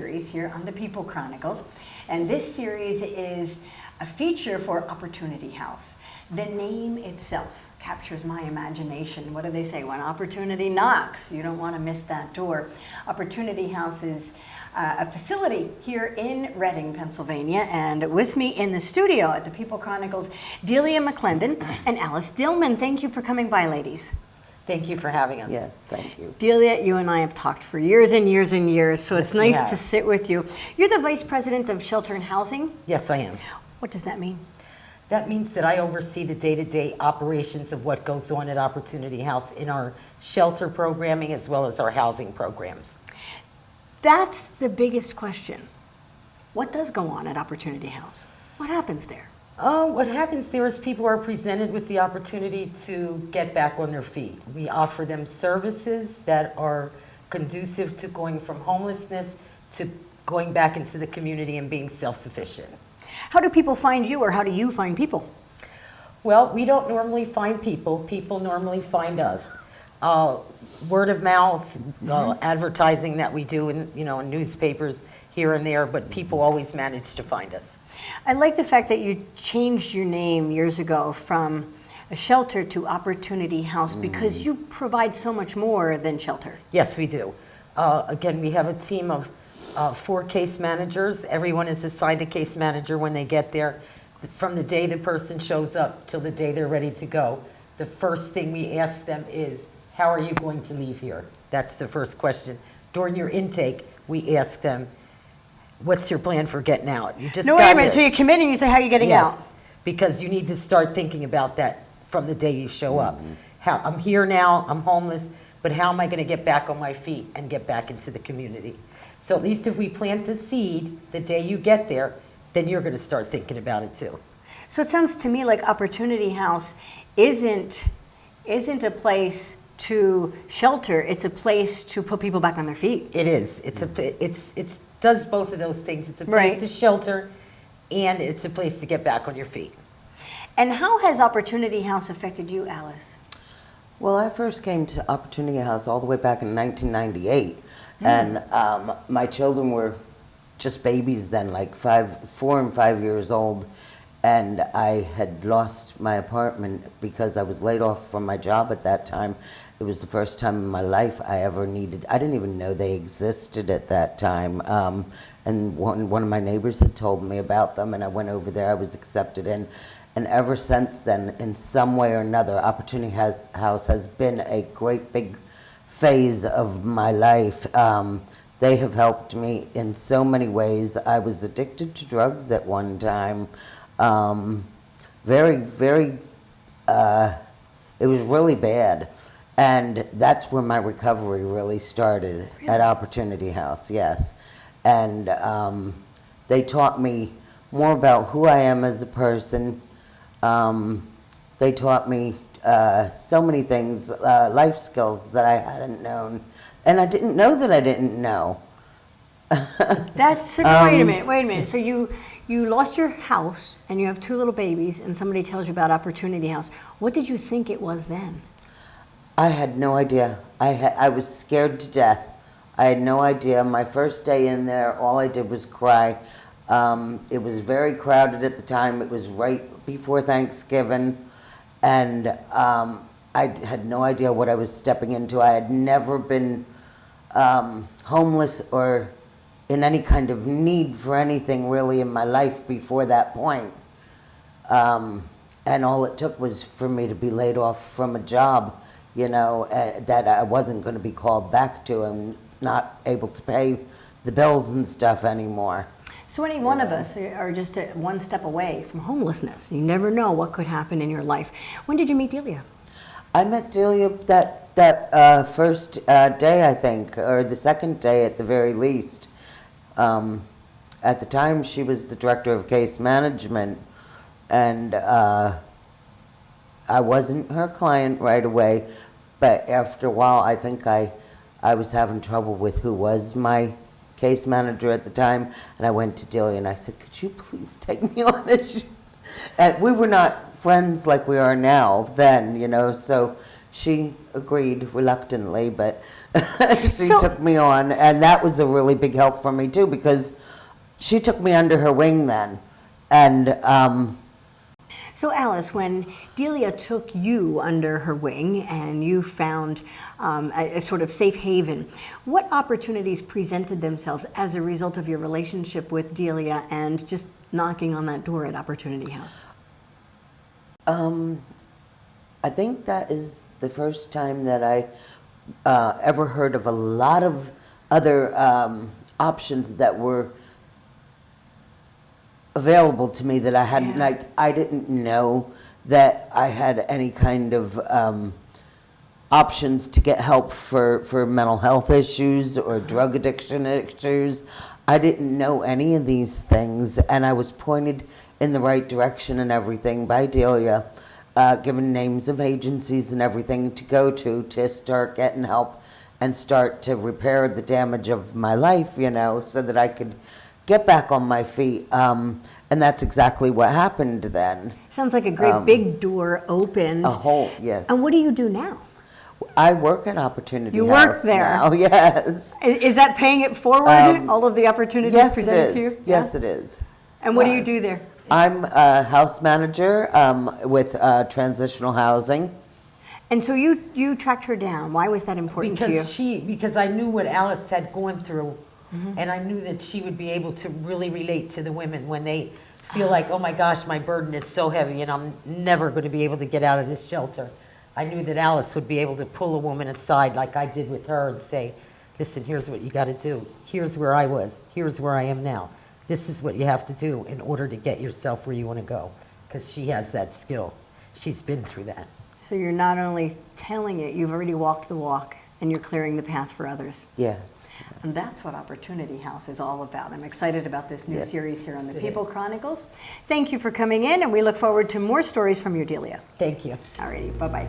series here on the People Chronicles, and this series is a feature for Opportunity House. The name itself captures my imagination. What do they say? When opportunity knocks, you don't want to miss that door. Opportunity House is a facility here in Reading, Pennsylvania, and with me in the studio at the People Chronicles, Delia McClendon and Alice Dillman. Thank you for coming by, ladies. Thank you for having us. Yes, thank you. Delia, you and I have talked for years and years and years, so it's Yes, we nice have. to sit with you. You're the Vice President of Shelter and Housing. Yes, I am. What does that mean? That means that I oversee the day-to-day operations of what goes on at Opportunity House in our shelter programming as well as our housing programs. That's the biggest question. What does go on at Opportunity House? What happens there? What happens there is people are presented with the opportunity to get back on their feet. We offer them services that are conducive to going from homelessness to going back into the community and being self-sufficient. How do people find you, or how do you find people? Well, we don't normally find people. People normally find us. Word of mouth, advertising that we do in newspapers here and there, but people always manage to find us. I like the fact that you changed your name years ago from a shelter to Opportunity House because you provide so much more than shelter. Yes, we do. Again, we have a team of 4 case managers. Everyone is assigned a case manager when they get there. From the day the person shows up till the day they're ready to go, the first thing we ask them is, how are you going to leave here? That's the first question. During your intake, we ask them, what's your plan for getting out? You just No, wait a minute. So you come in and you say, how are you getting out? Yes, because you need to start thinking about that from the day you show up. How I'm here now, I'm homeless, but how am I going to get back on my feet and get back into the community? So at least if we plant the seed the day you get there, then you're going to start thinking about it too. So it sounds to me like Opportunity House isn't a place to shelter. It's a place to put people back on their feet. It is. It's does both of those things. It's a place Right. to shelter, and it's a place to get back on your feet. And how has Opportunity House affected you, Alice? Well, I first came to Opportunity House all the way back in 1998, and my children were just babies then, like 4 and 5 years old, and I had lost my apartment because I was laid off from my job at that time. It was the first time in my life I ever needed, I didn't even know they existed at that time. And one of my neighbors had told me about them, and I went over there, I was accepted in. And ever since then, in some way or another, Opportunity House has been a great big phase of my life. They have helped me in so many ways. I was addicted to drugs at one time. Very, very, it was really bad. And that's where my recovery really started, at Opportunity House, yes. And they taught me more about who I am as a person. They taught me so many things, life skills that I hadn't known. And I didn't know that I didn't know. That's wait a minute. So you lost your house and you have 2 little babies, and somebody tells you about Opportunity House. What did you think it was then? I had no idea. I was scared to death. I had no idea. My first day in there, all I did was cry. It was very crowded at the time. It was right before Thanksgiving, and I had no idea what I was stepping into. I had never been homeless or in any kind of need for anything really in my life before that point. And all it took was for me to be laid off from a job, that I wasn't going to be called back to and not able to pay the bills and stuff anymore. So any one of us are just one step away from homelessness. You never know what could happen in your life. When did you meet Delia? I met Delia that first day, I think, or the second day at the very least. At the time, she was the director of case management, and I wasn't her client right away, but after a while, I think I was having trouble with who was my case manager at the time, and I went to Delia and I said, could you please take me on a shoot? And we were not friends like we are now then, so she agreed reluctantly, but she So- took me on, and that was a really big help for me too, because she took me under her wing then, and So Alice, when Delia took you under her wing and you found a sort of safe haven, what opportunities presented themselves as a result of your relationship with Delia and just knocking on that door at Opportunity House? I think that is the first time that I ever heard of a lot of other options that were available to me that I hadn't, Yeah. like, I didn't know that I had any kind of options to get help for mental health issues or drug addiction issues. I didn't know any of these things, and I was pointed in the right direction and everything by Delia, given names of agencies and everything to go to start getting help and start to repair the damage of my life, you know, so that I could get back on my feet. And that's exactly what happened then. Sounds like a great big door opened. A whole, yes. And what do you do now? I work at Opportunity You House work there. now, yes. Is that paying it forward, all of the opportunities Yes, it presented to is. you? Yes, Yeah? it is. And what do you do there? I'm a house manager with transitional housing. And so you tracked her down. Why was that important to you? Because I knew what Alice had gone through, and I knew that she would be able to really relate to the women when they feel like, oh my gosh, my burden is so heavy and I'm never going to be able to get out of this shelter. I knew that Alice would be able to pull a woman aside like I did with her and say, listen, here's what you got to do. Here's where I was. Here's where I am now. This is what you have to do in order to get yourself where you want to go, because she has that skill. She's been through that. So you're not only telling it, you've already walked the walk and you're clearing the path for others. Yes. And that's what Opportunity House is all about. I'm excited about this new Yes. series here on the Yes, it People is. Chronicles. Thank you for coming in, and we look forward to more stories from your Delia. Thank you. Alrighty, bye-bye.